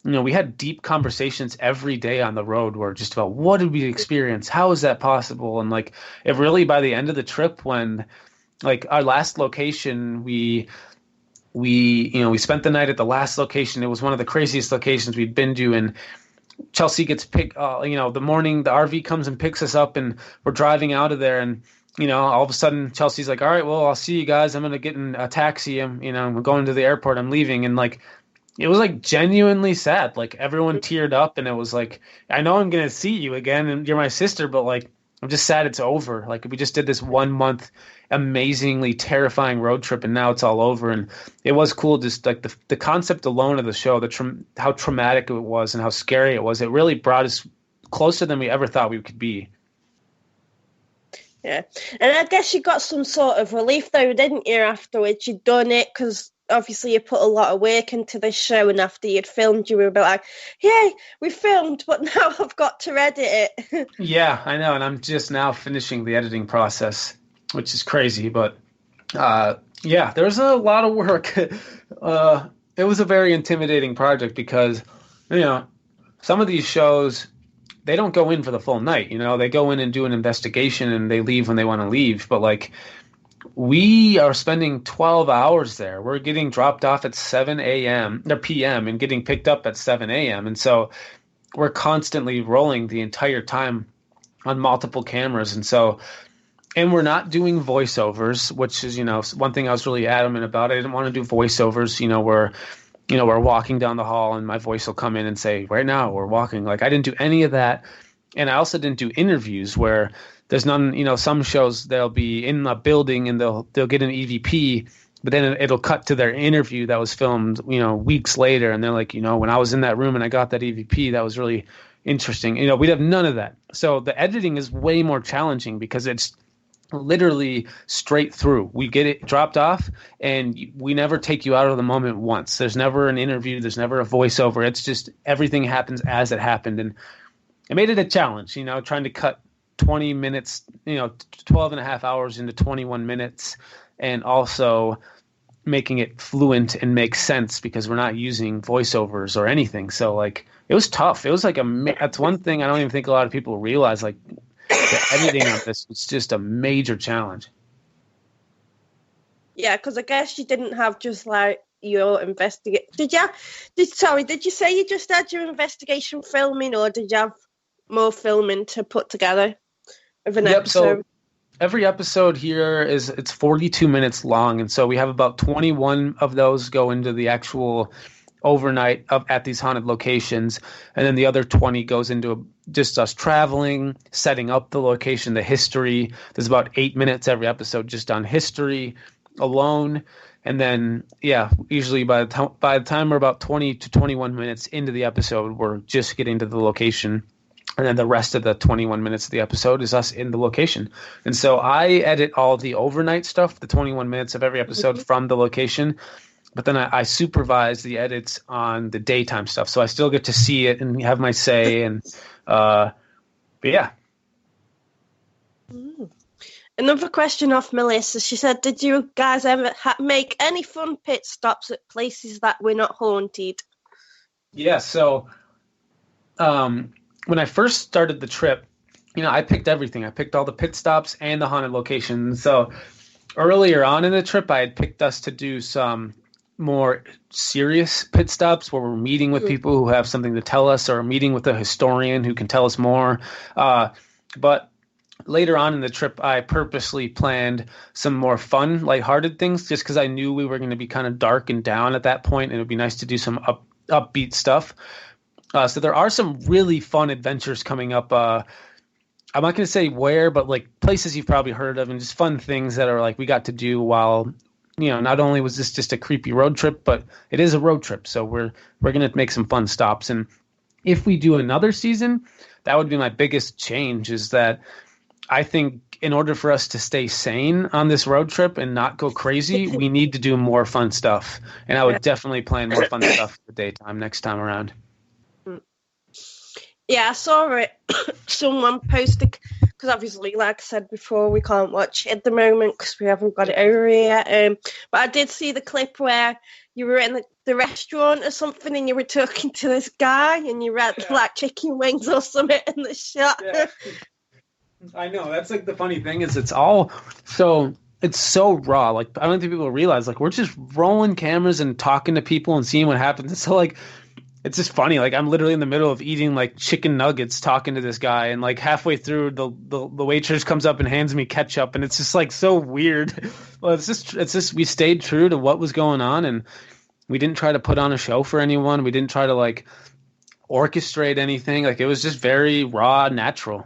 you know, we had deep conversations every day on the road where just about what did we experience? How is that possible? And, like, it really, by the end of the trip, when, like, our last location, we spent the night at the last location. It was one of the craziest locations we'd been to, and Chelsea gets picked, the morning the RV comes and picks us up, and we're driving out of there, and, you know, all of a sudden Chelsea's like, all right, well, I'll see you guys. I'm going to get in a taxi. I'm going to the airport. I'm leaving. And, like, it was, like, genuinely sad. Like, everyone teared up, and it was like, I know I'm going to see you again, and you're my sister, but, like, I'm just sad it's over. Like, we just did this 1 month amazingly terrifying road trip, and now it's all over. And it was cool, just like the concept alone of the show, how traumatic it was and how scary it was. It really brought us closer than we ever thought we could be. Yeah, and I guess you got some sort of relief though, didn't you, afterwards you'd done it, because obviously you put a lot of work into this show, and after you'd filmed, you were a bit like, yeah, we filmed, but now I've got to edit it. Yeah, I know, and I'm just now finishing the editing process, which is crazy, but there's a lot of work. It was a very intimidating project because, you know, some of these shows, they don't go in for the full night. You know, they go in and do an investigation and they leave when they want to leave. But, like, we are spending 12 hours there. We're getting dropped off at 7 a.m. or p.m. and getting picked up at 7 a.m. And so we're constantly rolling the entire time on multiple cameras. And we're not doing voiceovers, which is, you know, one thing I was really adamant about. I didn't want to do voiceovers, where, we're walking down the hall and my voice will come in and say, right now we're walking. Like, I didn't do any of that. And I also didn't do interviews where there's none, some shows they'll be in a building and they'll get an EVP, but then it'll cut to their interview that was filmed, weeks later. And they're like, when I was in that room and I got that EVP, that was really interesting. We'd have none of that. So the editing is way more challenging because it's literally straight through. We get it dropped off, and we never take you out of the moment once. There's never an interview. There's never a voiceover. It's just everything happens as it happened. And it made it a challenge, trying to cut 20 minutes, 12 and a half hours into 21 minutes, and also making it fluent and make sense because we're not using voiceovers or anything. So like, it was tough. It was like that's one thing I don't even think a lot of people realize, like the editing on this was just a major challenge. Yeah, because I guess you didn't have just like your investigate. Did you say you just had your investigation filming, or did you have more filming to put together of an episode? So every episode here it's 42 minutes long, and so we have about 21 of those go into the actual overnight at these haunted locations, and then the other 20 goes into just us traveling, setting up the location, the history. There's about 8 minutes every episode just on history alone, and then usually by the time we're about 20 to 21 minutes into the episode, we're just getting to the location. And then the rest of the 21 minutes of the episode is us in the location. And so I edit all the overnight stuff, the 21 minutes of every episode from the location. But then I supervise the edits on the daytime stuff. So I still get to see it and have my say. And but yeah. Another question off Melissa. She said, did you guys ever make any fun pit stops at places that were not haunted? Yeah, so when I first started the trip, I picked everything. I picked all the pit stops and the haunted locations. So earlier on in the trip, I had picked us to do some more serious pit stops where we're meeting with people who have something to tell us, or meeting with a historian who can tell us more. But later on in the trip, I purposely planned some more fun, lighthearted things just because I knew we were going to be kind of dark and down at that point, and it would be nice to do some upbeat stuff. So there are some really fun adventures coming up. I'm not going to say where, but like places you've probably heard of, and just fun things that are like we got to do while, not only was this just a creepy road trip, but it is a road trip. So we're going to make some fun stops. And if we do another season, that would be my biggest change, is that I think in order for us to stay sane on this road trip and not go crazy, we need to do more fun stuff. And I would definitely plan more fun stuff for the daytime next time around. Yeah, I saw it. Someone posted, because obviously, like I said before, we can't watch it at the moment because we haven't got it over yet. But I did see the clip where you were in the restaurant or something, and you were talking to this guy, and you had like chicken wings or something in the shot. Yeah. I know, that's like the funny thing is it's so raw. Like I don't think people realize, like, we're just rolling cameras and talking to people and seeing what happens. And so like, it's just funny. Like I'm literally in the middle of eating like chicken nuggets, talking to this guy, and like halfway through the waitress comes up and hands me ketchup, and it's just like so weird. Well, it's just we stayed true to what was going on, and we didn't try to put on a show for anyone. We didn't try to like orchestrate anything. Like it was just very raw, natural.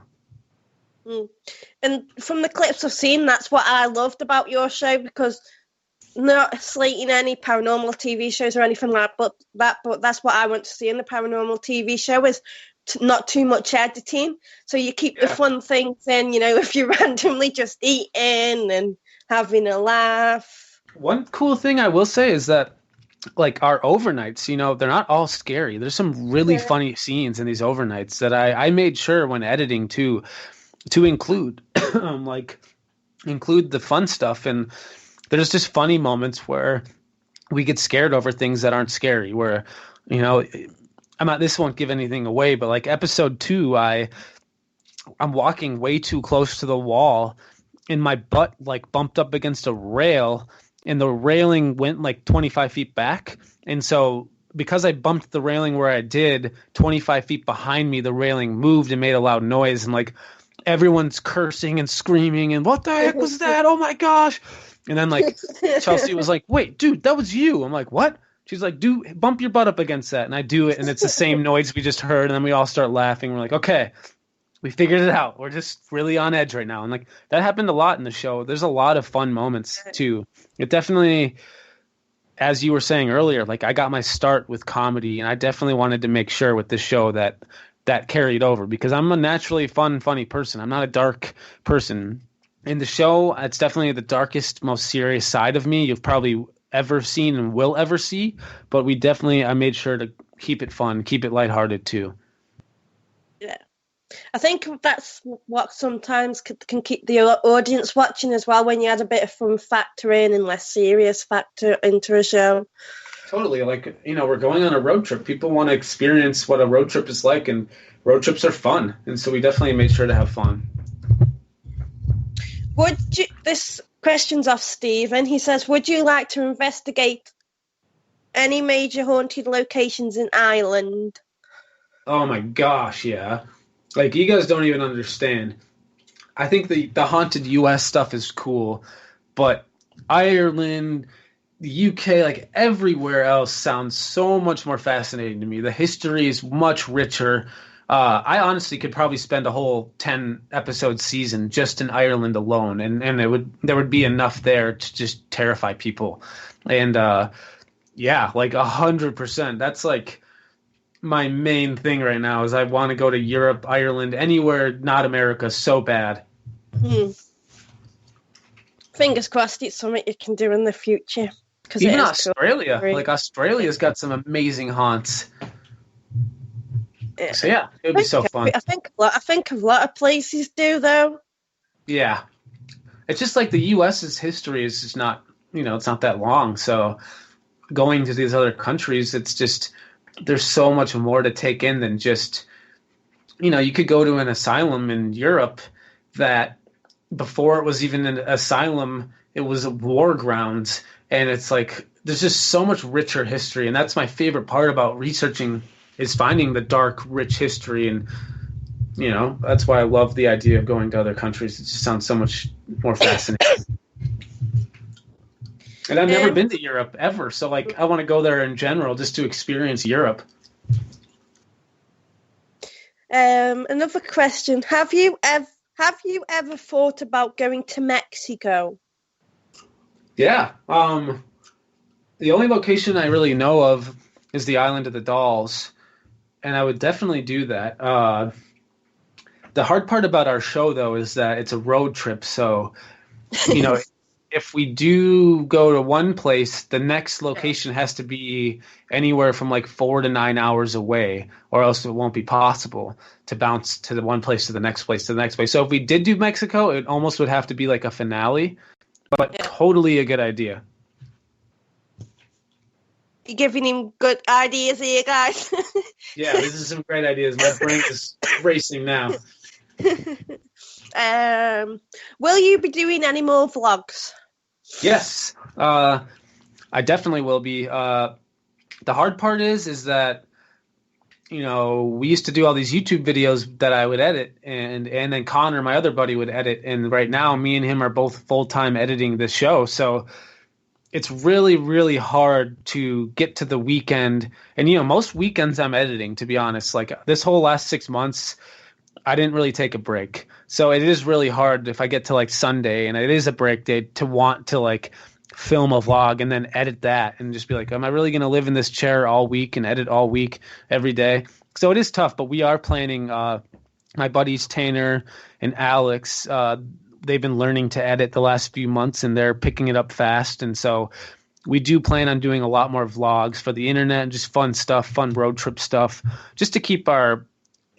And from the clips I've seen, that's what I loved about your show, because not slating any paranormal TV shows or anything like that, but that's what I want to see in the paranormal TV show, is not too much editing. So you keep the fun things in, if you're randomly just eating and having a laugh. One cool thing I will say is that like our overnights, they're not all scary. There's some really funny scenes in these overnights that I made sure when editing to include, include the fun stuff. And there's just funny moments where we get scared over things that aren't scary, where, this won't give anything away, but like episode 2, I'm walking way too close to the wall and my butt like bumped up against a rail, and the railing went like 25 feet back. And so because I bumped the railing where I did, 25 feet behind me, the railing moved and made a loud noise, and like everyone's cursing and screaming and what the heck was that? Oh my gosh. And then like Chelsea was like, wait, dude, that was you. I'm like, what? She's like, bump your butt up against that. And I do it, and it's the same noise we just heard. And then we all start laughing. We're like, okay, we figured it out. We're just really on edge right now. And like that happened a lot in the show. There's a lot of fun moments too. It definitely, as you were saying earlier, like I got my start with comedy, and I definitely wanted to make sure with this show that carried over, because I'm a naturally funny person. I'm not a dark person. in the show, it's definitely the darkest, most serious side of me you've probably ever seen and will ever see. But I made sure to keep it fun, keep it lighthearted too. Yeah. I think that's what sometimes can keep the audience watching as well, when you add a bit of fun factor in and less serious factor into a show. Totally. Like, we're going on a road trip. People want to experience what a road trip is like, and road trips are fun. And so we definitely made sure to have fun. This question's off Stephen. He says, would you like to investigate any major haunted locations in Ireland? Oh my gosh, yeah. Like, you guys don't even understand. I think the haunted U.S. stuff is cool, but Ireland, the UK, like everywhere else sounds so much more fascinating to me. The history is much richer. I honestly could probably spend a whole 10-episode season just in Ireland alone, and there would be enough there to just terrify people. And yeah, like 100%. That's like my main thing right now is I want to go to Europe, Ireland, anywhere not America so bad. Fingers crossed it's something you can do in the future. Even Australia. Cool. Like, Australia's got some amazing haunts. Yeah. So yeah, it would be so fun. I think a lot of places do, though. Yeah. It's just like the U.S.'s history is just not, it's not that long. So going to these other countries, it's just, there's so much more to take in than just, you could go to an asylum in Europe that before it was even an asylum, it was a war ground. And it's like, there's just so much richer history. And that's my favorite part about researching, is finding the dark, rich history. And, that's why I love the idea of going to other countries. It just sounds so much more fascinating. And I've never been to Europe ever. So, like, I want to go there in general just to experience Europe. Another question. Have you ever thought about going to Mexico? Yeah. The only location I really know of is the Island of the Dolls, and I would definitely do that. The hard part about our show, though, is that it's a road trip. So, if we do go to one place, the next location has to be anywhere from like 4 to 9 hours away, or else it won't be possible to bounce to the one place to the next place to the next place. So if we did do Mexico, it almost would have to be like a finale, but totally a good idea. You're giving him good ideas here, guys. Yeah, this is some great ideas. My brain is racing now. Will you be doing any more vlogs? Yes, I definitely will be. The hard part is that, we used to do all these YouTube videos that I would edit, and then Connor, my other buddy, would edit. And right now, me and him are both full-time editing this show. So it's really, really hard to get to the weekend. And, most weekends I'm editing, to be honest. Like, this whole last 6 months, I didn't really take a break. So it is really hard if I get to like Sunday and it is a break day to want to like film a vlog and then edit that and just be like, am I really going to live in this chair all week and edit all week every day? So it is tough, but we are planning. My buddies Tanner and Alex, they've been learning to edit the last few months and they're picking it up fast. And so we do plan on doing a lot more vlogs for the internet and just fun stuff, fun road trip stuff, just to keep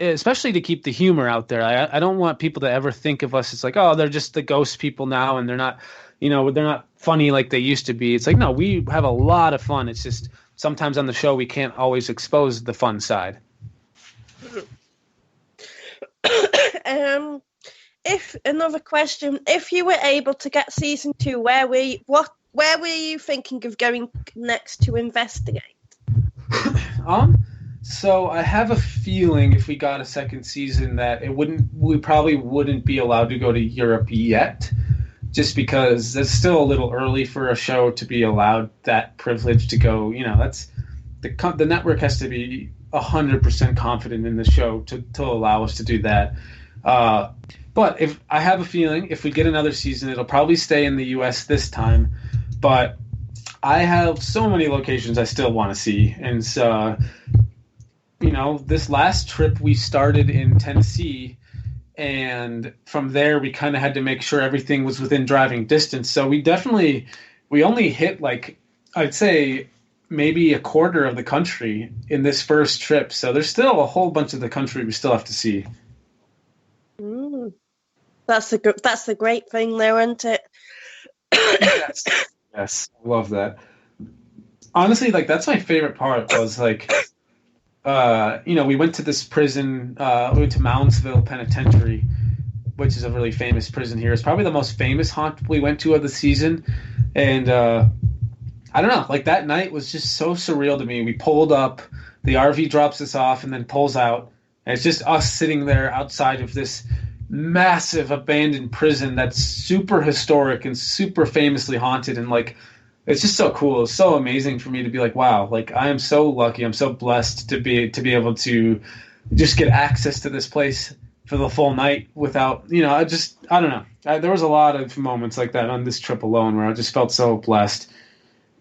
especially to keep the humor out there. I don't want people to ever think of us as like, oh, they're just the ghost people now and they're not, they're not funny like they used to be. It's like, no, we have a lot of fun. It's just sometimes on the show we can't always expose the fun side. Another question, if you were able to get season 2, where were you thinking of going next to investigate? So I have a feeling if we got a second season that we probably wouldn't be allowed to go to Europe yet, just because it's still a little early for a show to be allowed that privilege to go. That's the network has to be 100% confident in the show to allow us to do that. But if I have a feeling if we get another season, it'll probably stay in the U.S. this time. But I have so many locations I still want to see, and so. This last trip we started in Tennessee, And from there, we kind of had to make sure everything was within driving distance. So we only hit, like, I'd say maybe a quarter of the country in this first trip. So there's still a whole bunch of the country we still have to see. Mm. That's the great thing, though, isn't it? Yes, I love that. Honestly, like, that's my favorite part was, like, we went to this prison, we went to Moundsville Penitentiary, which is a really famous prison here. It's probably the most famous haunt we went to of the season. And I don't know, like, that night was just so surreal to me. We pulled up, the RV drops us off and then pulls out. And it's just us sitting there outside of this massive abandoned prison that's super historic and super famously haunted. And, like, it's just so cool. It's so amazing for me to be like, wow, like, I am so lucky. I'm so blessed to be able to just get access to this place for the full night without, I don't know. There was a lot of moments like that on this trip alone where I just felt so blessed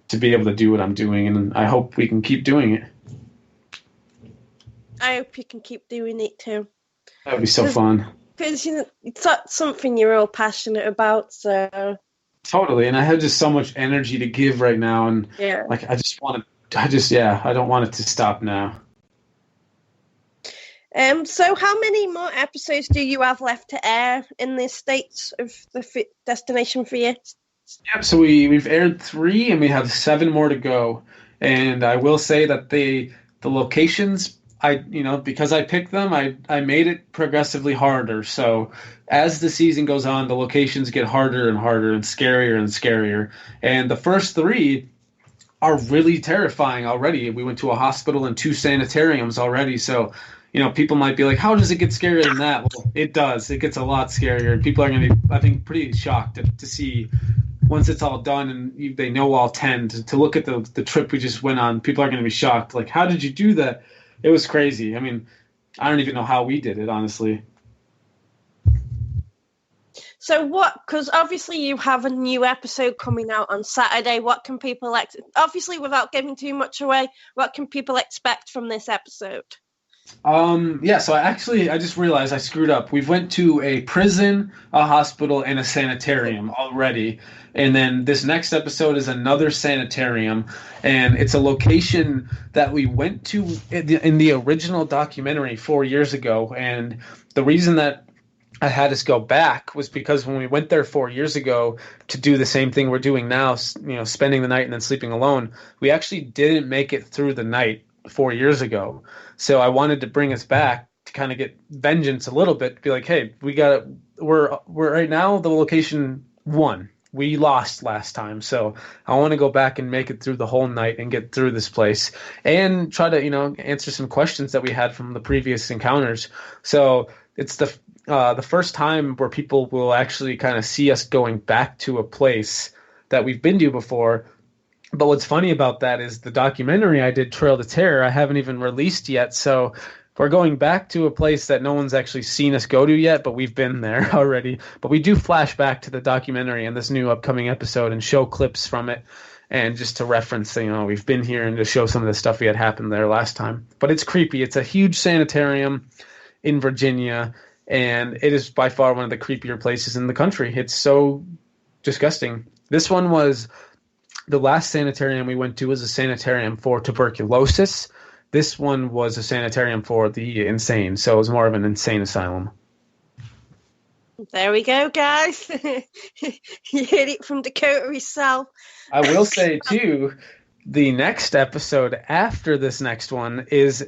to be able to do what I'm doing. And I hope we can keep doing it. I hope you can keep doing it too. That would be so fun. Because, it's not something you're all passionate about, so... Totally, and I have just so much energy to give right now, and like I don't want it to stop now. So how many more episodes do you have left to air in the States of the destination for you? Yep, so we've aired 3, and we have 7 more to go. And I will say that the locations, because I picked them, I made it progressively harder. So as the season goes on, the locations get harder and harder and scarier. And the first 3 are really terrifying already. We went to a hospital and 2 sanitariums already. So, people might be like, how does it get scarier than that? Well, it does. It gets a lot scarier. And people are going to be, I think, pretty shocked to see once it's all done and they know all 10 to look at the trip we just went on. People are going to be shocked. Like, how did you do that? It was crazy. I mean, I don't even know how we did it, honestly. So because obviously you have a new episode coming out on Saturday, what can people, obviously without giving too much away, what can people expect from this episode? So I just realized I screwed up. We've went to a prison, a hospital, and a sanitarium already. And then this next episode is another sanitarium, and it's a location that we went to in the original documentary 4 years ago. And the reason that I had us go back was because when we went there 4 years ago to do the same thing we're doing now, spending the night and then sleeping alone, we actually didn't make it through the night 4 years ago. So I wanted to bring us back to kind of get vengeance a little bit, be like, hey, we're right now the location 1. We lost last time, so I want to go back and make it through the whole night and get through this place and try to, answer some questions that we had from the previous encounters. So it's the first time where people will actually kind of see us going back to a place that we've been to before. But what's funny about that is the documentary I did, Trail to Terror, I haven't even released yet. So we're going back to a place that no one's actually seen us go to yet, but we've been there already. But we do flash back to the documentary in this new upcoming episode and show clips from it. And just to reference, we've been here and to show some of the stuff we had happened there last time. But it's creepy. It's a huge sanitarium in Virginia, and it is by far one of the creepier places in the country. It's so disgusting. This one was... The last sanitarium we went to was a sanitarium for tuberculosis. This one was a sanitarium for the insane, so it was more of an insane asylum. There we go, guys. You heard it from Dakota himself. I will say, too, the next episode after this next one is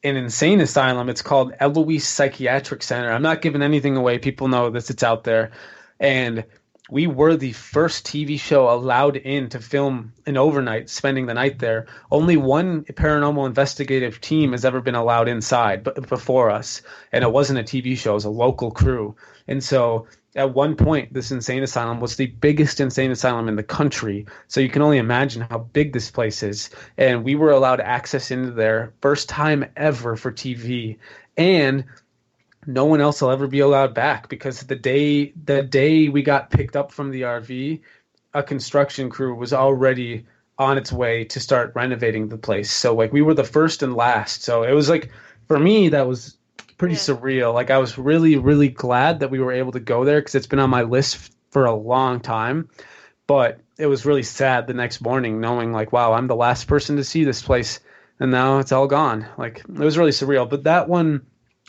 an insane asylum. It's called Eloise Psychiatric Center. I'm not giving anything away. People know this. It's out there. And we were the first TV show allowed in to film an overnight, spending the night there. Only one paranormal investigative team has ever been allowed inside before us, and it wasn't a TV show. It was a local crew. And so at one point, this insane asylum was the biggest insane asylum in the country. So you can only imagine how big this place is. And we were allowed access into there, first time ever for TV. And no one else will ever be allowed back, because the day we got picked up from the RV, a construction crew was already on its way to start renovating the place. So we were the first and last. So it was for me, that was pretty surreal. Like, I was really, really glad that we were able to go there because it's been on my list for a long time. But it was really sad the next morning knowing, like, wow, I'm the last person to see this place, and now it's all gone. Like, it was really surreal. But that one,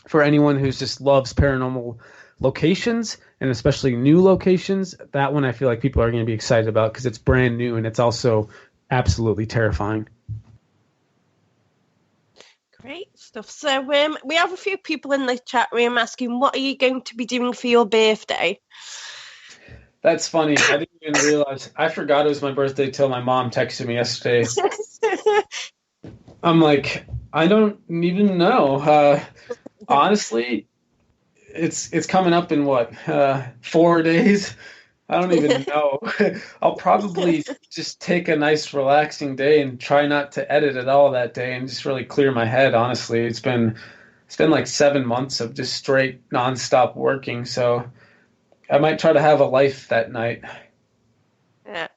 for anyone who just loves paranormal locations, and especially new locations, that one I feel like people are going to be excited about because it's brand new and it's also absolutely terrifying. Great stuff. So we have a few people in the chat room asking, what are you going to be doing for your birthday? That's funny. I didn't even realize. I forgot it was my birthday till my mom texted me yesterday. I'm like, I don't even know. Honestly, it's coming up in what, 4 days? I don't even know. I'll probably just take a nice relaxing day and try not to edit at all that day and just really clear my head. Honestly, it's been like 7 months of just straight nonstop working. So I might try to have a life that night. Yeah.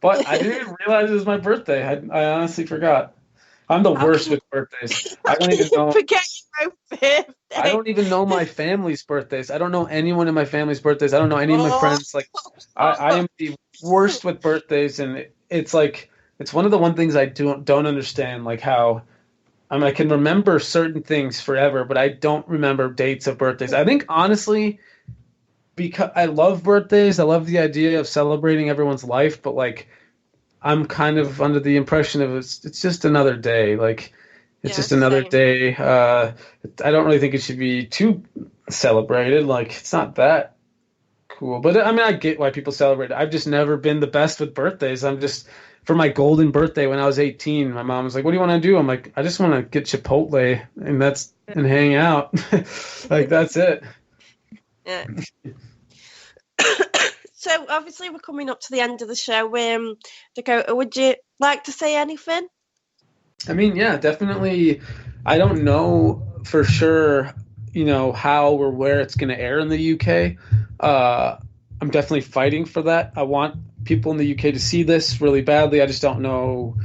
But I didn't even realize it was my birthday. I honestly forgot. I'm the worst with birthdays. I don't even know. Forget your own birthday. I don't even know my family's birthdays. I don't know anyone in my family's birthdays. I don't know any of my friends. Like, I am the worst with birthdays, and it's like it's one of the things I don't understand. Like how I can remember certain things forever, but I don't remember dates of birthdays. I think honestly, because I love birthdays, I love the idea of celebrating everyone's life, but like I'm kind of under the impression of it's just another day. Like it's just another day. I don't really think it should be too celebrated. Like it's not that cool. But I mean, I get why people celebrate it. I've just never been the best with birthdays. I'm just for my golden birthday when I was 18. My mom was like, "What do you want to do?" I'm like, "I just want to get Chipotle and hang out." Like that's it. Yeah. So obviously we're coming up to the end of the show. Dakota, would you like to say anything? I mean, yeah, definitely. I don't know for sure, how or where it's going to air in the UK. I'm definitely fighting for that. I want people in the UK to see this really badly. I just don't know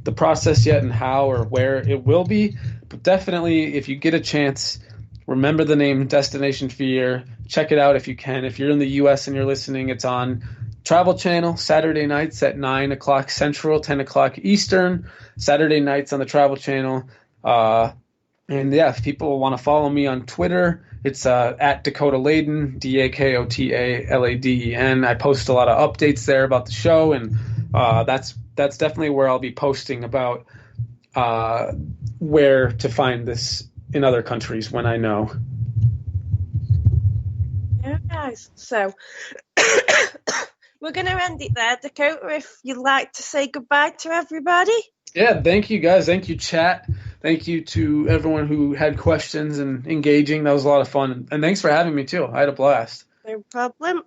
the process yet and how or where it will be. But definitely, if you get a chance, remember the name Destination Fear. Check it out if you can. If you're in the U.S. and you're listening, it's on Travel Channel Saturday nights at 9 o'clock Central, 10 o'clock Eastern. Saturday nights on the Travel Channel. And yeah, if people want to follow me on Twitter, it's at Dakota Laden, DakotaLaden. I post a lot of updates there about the show, and that's definitely where I'll be posting about where to find this in other countries when I know. Yeah, guys. So we're going to end it there. Dakota, if you'd like to say goodbye to everybody. Yeah, thank you guys. Thank you, chat. Thank you to everyone who had questions and engaging. That was a lot of fun. And thanks for having me, too. I had a blast. No problem.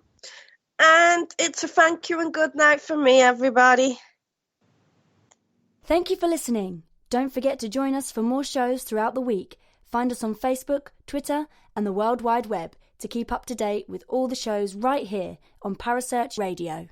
And it's a thank you and good night from me, everybody. Thank you for listening. Don't forget to join us for more shows throughout the week. Find us on Facebook, Twitter, and the World Wide Web to keep up to date with all the shows right here on Parasearch Radio.